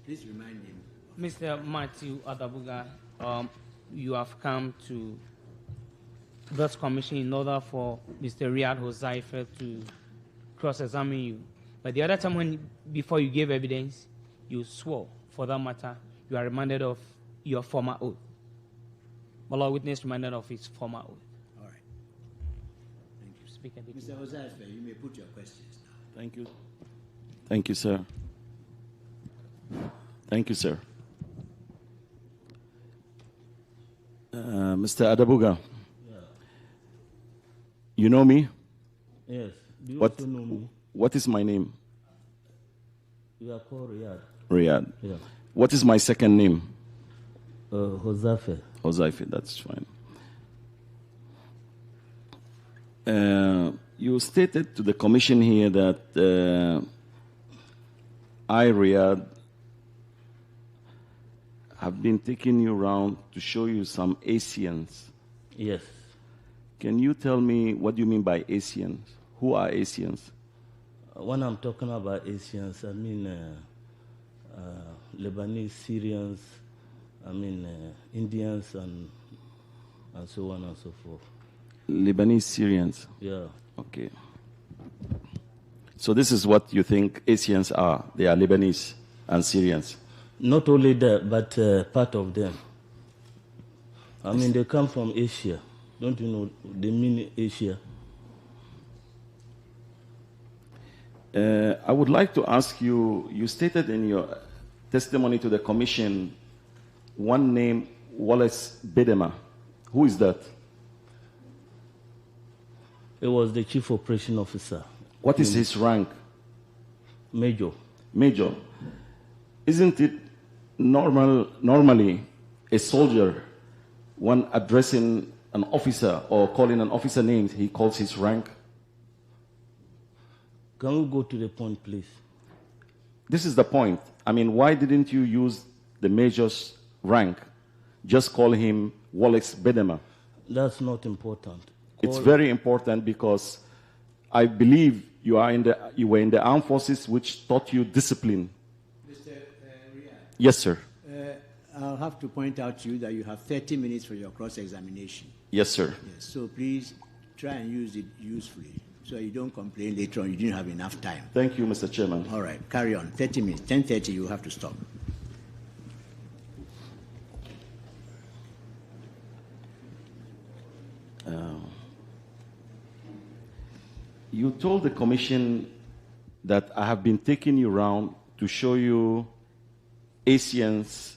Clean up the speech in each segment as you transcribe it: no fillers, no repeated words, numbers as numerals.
Please remind him. Mr. Matthew Adabuga, you have come to this commission in order for Mr. Riyad Hosaifa to cross-examine you. But the other time before you gave evidence, you swore, for that matter, you are reminded of your former oath. Malala witness reminded of his former oath. All right. Thank you. Speak a bit. Mr. Hosaifa, you may put your questions now. Thank you. Thank you, sir. Thank you, sir. Mr. Adabuga, yeah. You know me? Yes. Do you What, also know me? What is my name? You are called Riyad. Riyad. Yeah. What is my second name? Hosaifa. Hosaifa, that's fine. You stated to the commission here that I, Riyad, have been taking you around to show you some Asians. Yes. Can you tell me what you mean by Asians? Who are Asians? When I'm talking about Asians, I mean Lebanese, Syrians, I mean Indians, and so on and so forth. Lebanese, Syrians? Yeah. Okay. So this is what you think Asians are. They are Lebanese and Syrians. Not only that, but part of them. I mean, they come from Asia. Don't you know they mean Asia? I would like to ask you, you stated in your testimony to the commission one name, Wallace Bedema. Who is that? It was the chief operation officer. What is his rank? Major. Major. Isn't it normally a soldier, when addressing an officer or calling an officer names, he calls his rank? Can we go to the point, please? This is the point. I mean, why didn't you use the major's rank? Just call him Wallace Bedema. That's not important. It's very important because I believe you were in the armed forces, which taught you discipline. Mr. Riyad. Yes, sir. I'll have to point out to you that you have 30 minutes for your cross-examination. Yes, sir. Yes, so please try and use it usefully so you don't complain later on you didn't have enough time. Thank you, Mr. Chairman. All right, carry on. 30 minutes. 10:30, you have to stop. You told the commission that I have been taking you around to show you Asians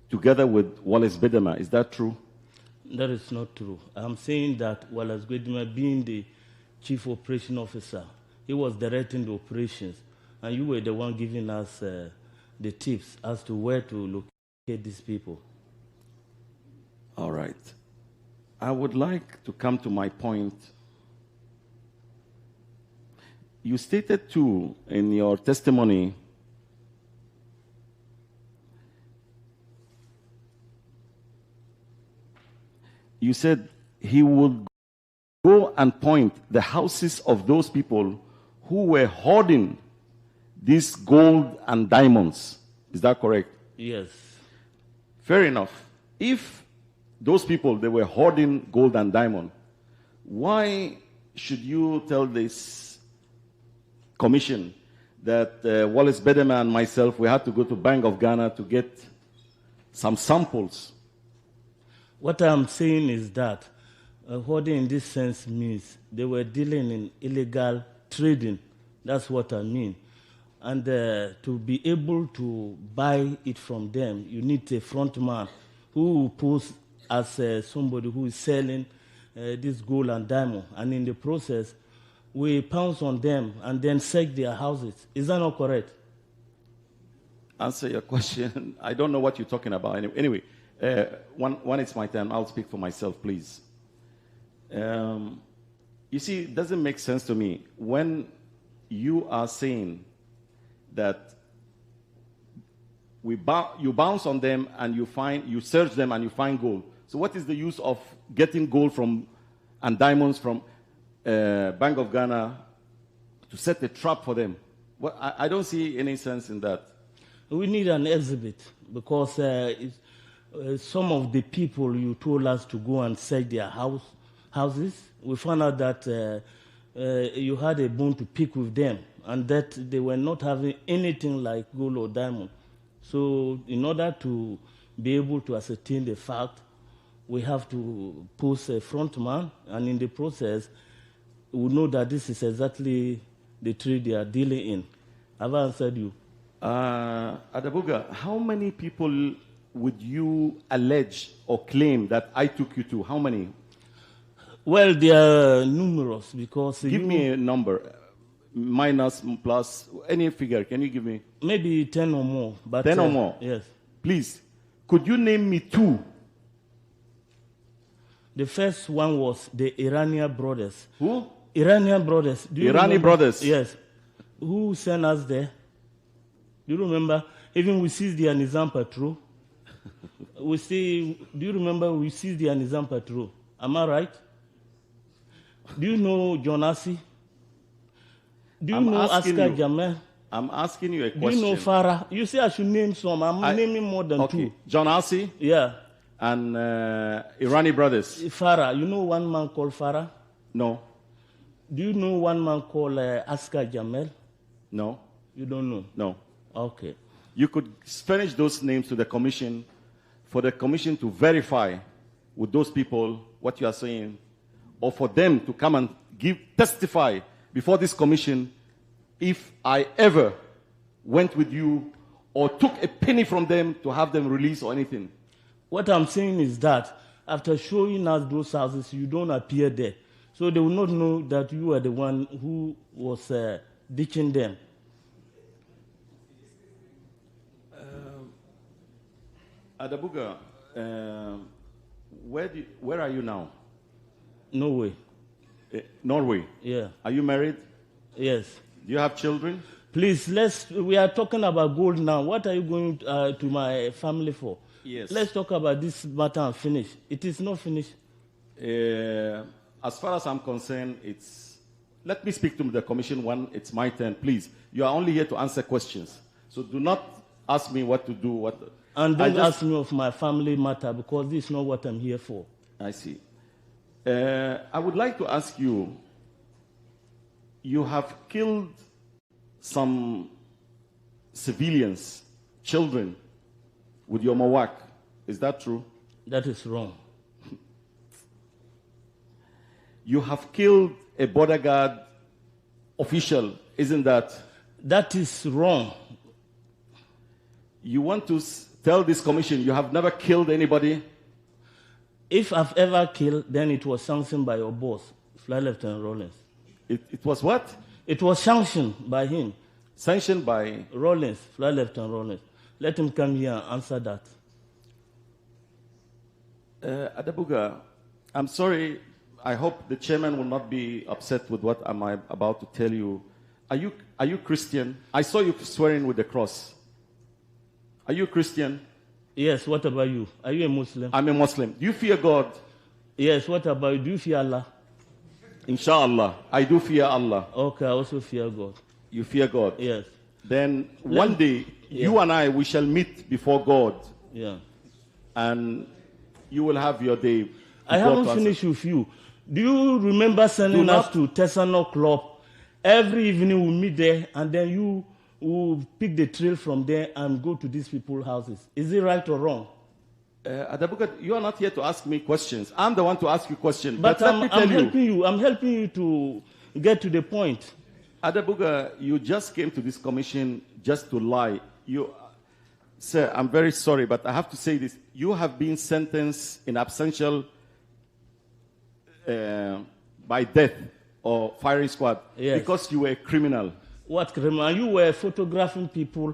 together with Wallace Bedema. Is that true? That is not true. I'm saying that Wallace Bedema, being the chief operation officer, he was directing the operations, and you were the one giving us the tips as to where to locate these people. All right. I would like to come to my point. You stated too in your testimony you said he would go and point the houses of those people who were hoarding these gold and diamonds. Is that correct? Yes. Fair enough. If those people, they were hoarding gold and diamond, why should you tell this commission that Wallace Bedema and myself, we had to go to Bank of Ghana to get some samples? What I'm saying is that hoarding in this sense means they were dealing in illegal trading. That's what I mean. And to be able to buy it from them, you need a front man who will pose as somebody who is selling this gold and diamond. And in the process, we pounce on them and then search their houses. Is that not correct? Answer your question. I don't know what you're talking about. Anyway, when it's my turn, I'll speak for myself, please. You see, it doesn't make sense to me when you are saying that you bounce on them and you search them and you find gold. So what is the use of getting gold and diamonds from Bank of Ghana to set a trap for them? Well, I don't see any sense in that. We need an exhibit because some of the people you told us to go and search their houses, we found out that you had a bone to pick with them and that they were not having anything like gold or diamond. So in order to be able to ascertain the fact, we have to post a front man, and in the process, we know that this is exactly the trade they are dealing in. Have I answered you? Adabuga, how many people would you allege or claim that I took you to? How many? Well, they are numerous because... Give me a number, minus, plus, any figure. Can you give me? Maybe 10 or more. But, 10 or more? Yes. Please, could you name me two? The first one was the Iranian brothers. Who? Iranian brothers. Iranian brothers? Yes. Who sent us there? Do you remember? Even we seized the Nizam patrol. Do you remember we seized the Nizam patrol? Am I right? Do you know John Assi? Do you know Askar Jamel? I'm asking you a Do question. you know Farah? You say I should name some. I'm naming more than two. John Assi? Yeah. And Irani brothers? Farah. You know one man called Farah? No. Do you know one man called Askar Jamel? No. You don't know? No. Okay. You could furnish those names to the commission for the commission to verify with those people what you are saying, or for them to come and testify before this commission if I ever went with you or took a penny from them to have them released or anything. What I'm saying is that after showing us those houses, you don't appear there. So they will not know that you are the one who was ditching them. Adabuga, where are you now? Norway. Norway? Yeah. Are you married? Yes. Do you have children? Please, we are talking about gold now. What are you going to my family for? Yes. Let's talk about this matter and finish. It is not finished. As far as I'm concerned, let me speak to the commission when it's my turn, please. You are only here to answer questions. So do not ask me what to do. And don't ask me of my family matter because this is not what I'm here for. I see. I would like to ask you, you have killed some civilians, children, with your mawak. Is that true? That is wrong. You have killed a border guard official, isn't that? That is wrong. You want to tell this commission you have never killed anybody? If I've ever killed, then it was sanctioned by your boss, Flight Lieutenant Rawlings. It was what? It was sanctioned by him. Sanctioned by? Rawlings, Flight Lieutenant Rawlings. Let him come here and answer that. Adabuga, I'm sorry. I hope the chairman will not be upset with what I'm about to tell you. Are you Christian? I saw you swearing with the cross. Are you Christian? Yes, what about you? Are you a Muslim? I'm a Muslim. Do you fear God? Yes, what about you? Do you fear Allah? Inshallah, I do fear Allah. Okay, I also fear God. You fear God? Yes. Then one day, you and I, we shall meet before God. Yeah. And you will have your day. I haven't finished with you. Do you remember sending us to Tesano Club? Every evening we meet there, and then you will pick the trail from there and go to these people's houses. Is it right or wrong? Adabuga, you are not here to ask me questions. I'm the one to ask you questions. But I'm helping you. I'm helping you to get to the point. Adabuga, you just came to this commission just to lie. Sir, I'm very sorry, but I have to say this. You have been sentenced in absentia by death or firing squad because you were a criminal. What criminal? You were photographing people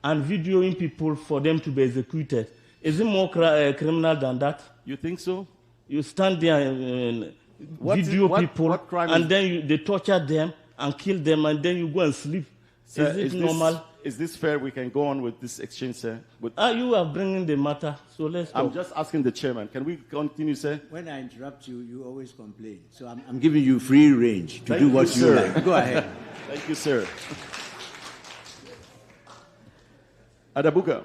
and videoing people for them to be executed. Is it more criminal than that? You think so? You stand there and video people, and then they torture them and kill them, and then you go and sleep. Sir, is it normal? Is this fair? We can go on with this exchange, sir. You are bringing the matter, so let's talk. I'm just asking the chairman. Can we continue, sir? When I interrupt you, you always complain. So I'm giving you free range to do what you like. Go ahead. Thank you, sir. Adabuga,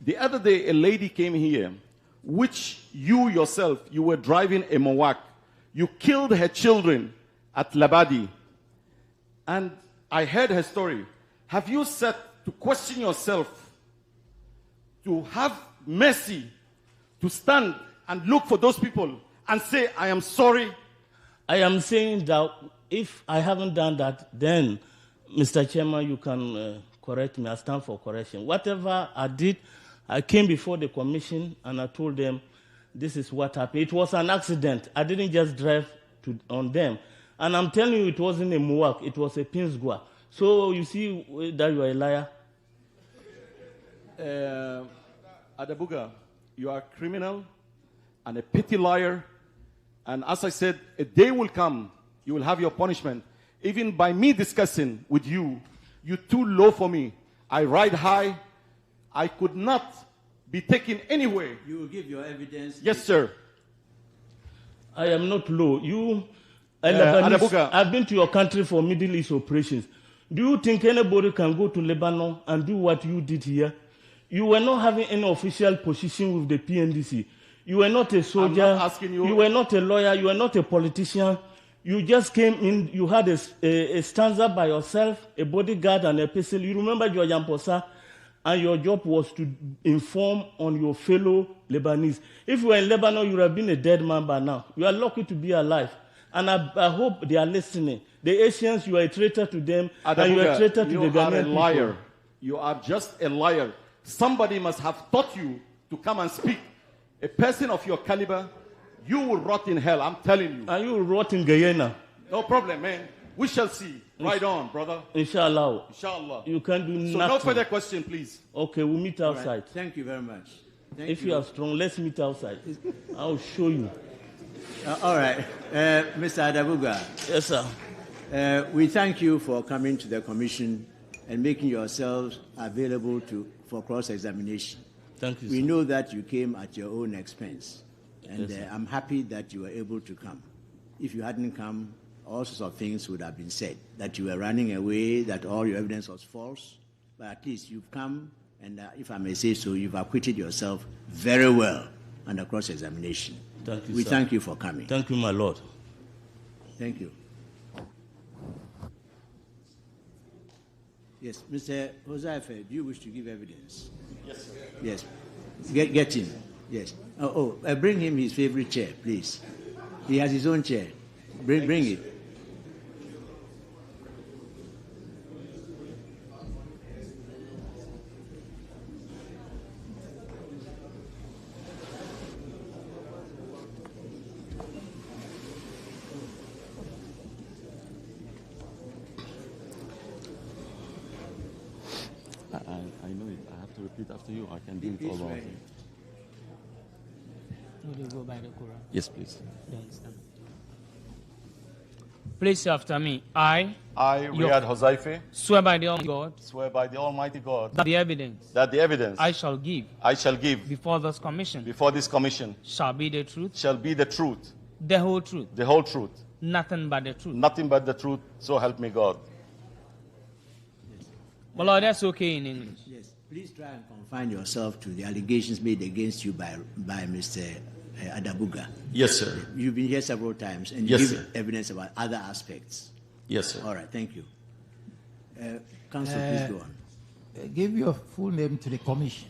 the other day a lady came here, which you yourself, you were driving a Mowak. You killed her children at Labadi. And I heard her story. Have you set to question yourself, to have mercy, to stand and look for those people and say, I am sorry? I am saying that if I haven't done that, then, Mr. Chairman, you can correct me. I stand for correction. Whatever I did, I came before the commission and I told them, this is what happened. It was an accident. I didn't just drive on them. And I'm telling you, it wasn't a Muwak, it was a Pinsgua. So you see that you are a liar? Adabuga, you are a criminal and a petty liar. And as I said, a day will come, you will have your punishment. Even by me discussing with you, you're too low for me. I ride high. I could not be taken anywhere. You will give your evidence? Yes, sir. I am not low. Adabuga, I've been to your country for Middle East operations. Do you think anybody can go to Lebanon and do what you did here? You were not having any official position with the PNDC. You were not a soldier. I'm not asking you. You were not a lawyer. You were not a politician. You just came in. You had a stanza by yourself, a bodyguard and a pistol. You remember your Jamposa, and your job was to inform on your fellow Lebanese. If you were in Lebanon, you would have been a dead man by now. You are lucky to be alive. And I hope they are listening. The Asians, you are a traitor to them, Adabuga, and you are a traitor to the Ghanaian people. You are a liar. You are just a liar. Somebody must have taught you to come and speak. A person of your caliber, you will rot in hell, I'm telling you. And you will rot in Guyana. No problem, man. We shall see. Right on, brother. Inshallah. Inshallah. You can do nothing. So no further question, please. Okay, we'll meet outside. Right. Thank you very much. If you are strong, let's meet outside. I'll show you. All right. Mr. Adabuga. Yes, sir. We thank you for coming to the commission and making yourselves available for cross-examination. Thank you, We sir. know that you came at your own expense, and Yes, I'm happy that you were able to come. If you hadn't come, all sorts of things would have been said, that you were running away, that all your evidence was false, but at least you've come, and if I may say so, you've acquitted yourself very well under cross-examination. Thank you, We sir. thank you for coming. Thank you, my Lord. Thank you. Yes, Mr. Joseph, do you wish to give evidence? Yes, sir. Yes. Get him. Yes. Bring him his favorite chair, please. He has his own chair. Bring it. I know it. I have to repeat after you. I can do it all over. Will you go by the Quran? Yes, please. Then stand. Please after me. I, Riyad Hozaife, swear by the Almighty God swear by the Almighty God that the evidence that the evidence I shall give I shall give before this commission before this commission shall be the truth, shall be the truth, the whole truth, the whole truth, nothing but the truth. nothing but the truth, so help me God. Well, Lord, that's okay in English. Yes. Please try and confine yourself to the allegations made against you by Mr. Adabuga. Yes, sir. You've been here several times, and you Yes, give sir. evidence about other aspects. Yes, sir. All right, thank you. Counsel, please go on. Give your full name to the commission.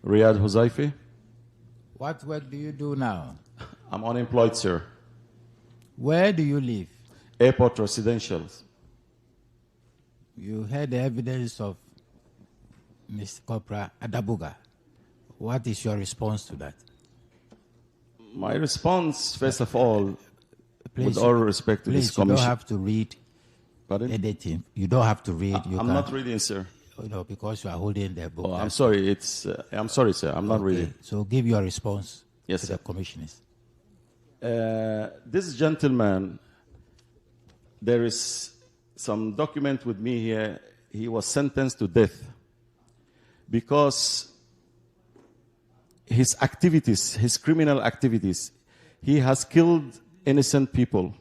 Riyad Hozaife. What work do you do now? I'm unemployed, sir. Where do you live? Airport residentials. You heard the evidence of Mr. Corporal Adabuga. What is your response to that? My response, first of all, Please, with all respect to this please, you commission. don't have to read Pardon? anything. You don't have to read. I'm not reading, sir. You know, because you are holding the book. Oh, I'm sorry. I'm sorry, sir. I'm not reading. So give your response Yes, to sir. the commissioners. This gentleman, there is some document with me here. He was sentenced to death because his activities, his criminal activities, he has killed innocent people.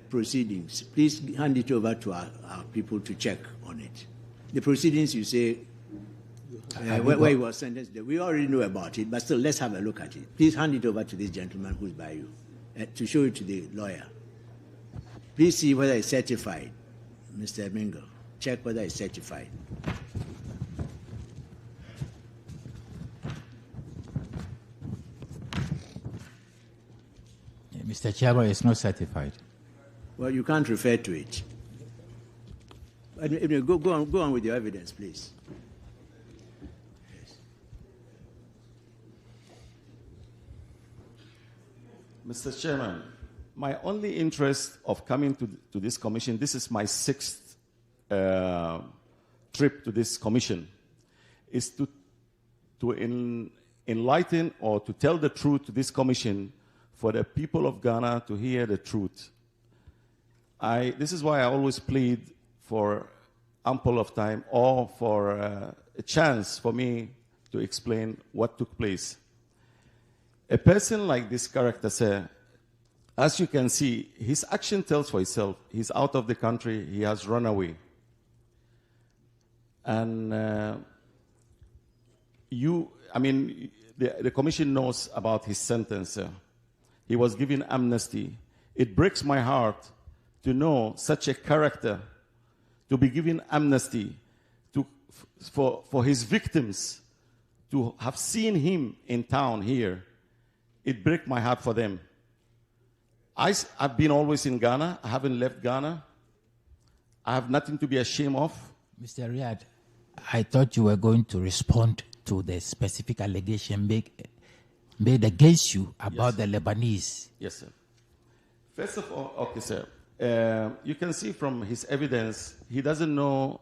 Proceedings, please hand it over to our people to check on it. The proceedings, you say, where he was sentenced, we already know about it, but still, let's have a look at it. Please hand it over to this gentleman who's by you to show it to the lawyer. Please see whether it's certified, Mr. Mingle. Check whether it's certified. Mr. Chairman, it's not certified. Well, you can't refer to it. Anyway, go on with your evidence, please. Mr. Chairman, my only interest of coming to this commission, this is my 6th trip to this commission, is to enlighten or to tell the truth to this commission for the people of Ghana to hear the truth. This is why I always plead for ample of time or for a chance for me to explain what took place. A person like this character, sir, as you can see, his action tells for itself. He's out of the country. He has run away. And the commission knows about his sentence, sir. He was given amnesty. It breaks my heart to know such a character to be given amnesty for his victims to have seen him in town here. It breaks my heart for them. I've been always in Ghana. I haven't left Ghana. I have nothing to be ashamed of. Mr. Riyad, I thought you were going to respond to the specific allegation made against you about the Lebanese. Yes, sir. First of all, okay, sir. You can see from his evidence, he doesn't know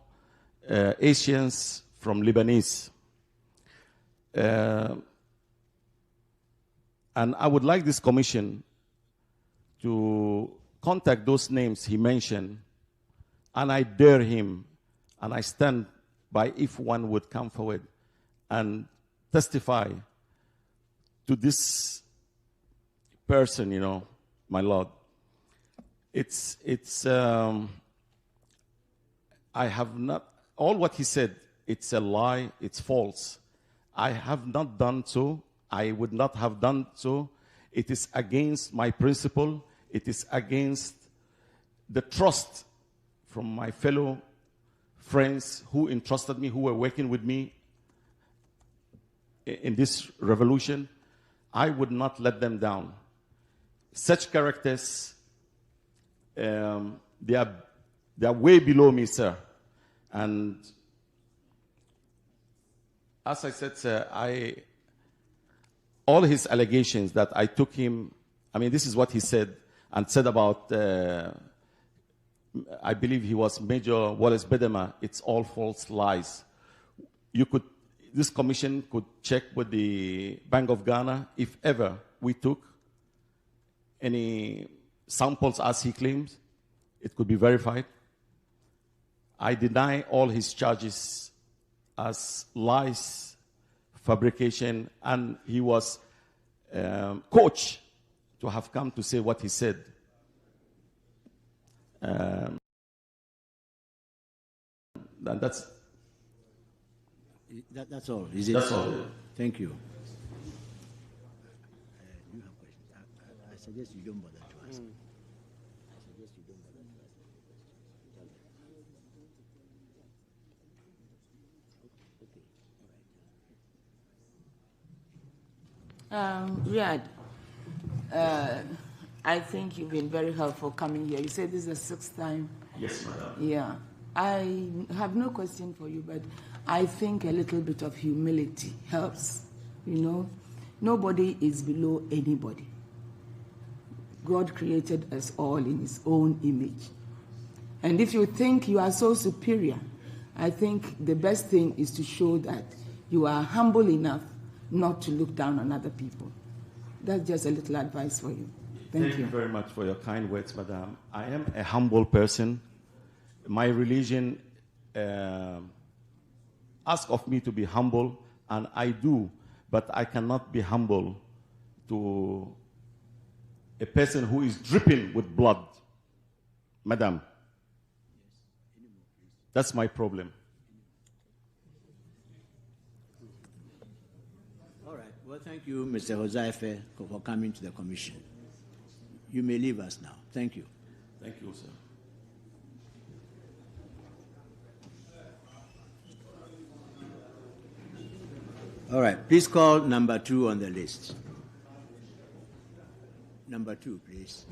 Asians from Lebanese. And I would like this commission to contact those names he mentioned, and I dare him, and I stand by if one would come forward and testify to this person, my Lord. I have not, all what he said, it's a lie, it's false. I have not done so. I would not have done so. It is against my principle. It is against the trust from my fellow friends who entrusted me, who were working with me in this revolution. I would not let them down. Such characters, they are way below me, sir. And as I said, sir, all his allegations that I took him, this is what he said, and said about, I believe he was Major Wallace Bedema. It's all false lies. This commission could check with the Bank of Ghana if ever we took any samples as he claims. It could be verified. I deny all his charges as lies, fabrication, and he was coached to have come to say what he said. That's all. Is it? That's all. Thank you. You have questions. I suggest you don't bother to ask. Riyad, I think you've been very helpful coming here. You said this is the 6th time Yes, madam. Yeah. I have no question for you, but I think a little bit of humility helps. You know, nobody is below anybody. God created us all in his own image. And if you think you are so superior, I think the best thing is to show that you are humble enough not to look down on other people. That's just a little advice for you. Thank you. Thank you very much for your kind words, madam. I am a humble person. My religion asks of me to be humble, and I do, but I cannot be humble to a person who is dripping with blood. Madam, that's my problem. All right. Well, thank you, Mr. Hozaife, for coming to the commission. You may leave us now. Thank you. Thank you, sir. All right. Please call number 2 on the list. Number 2, please.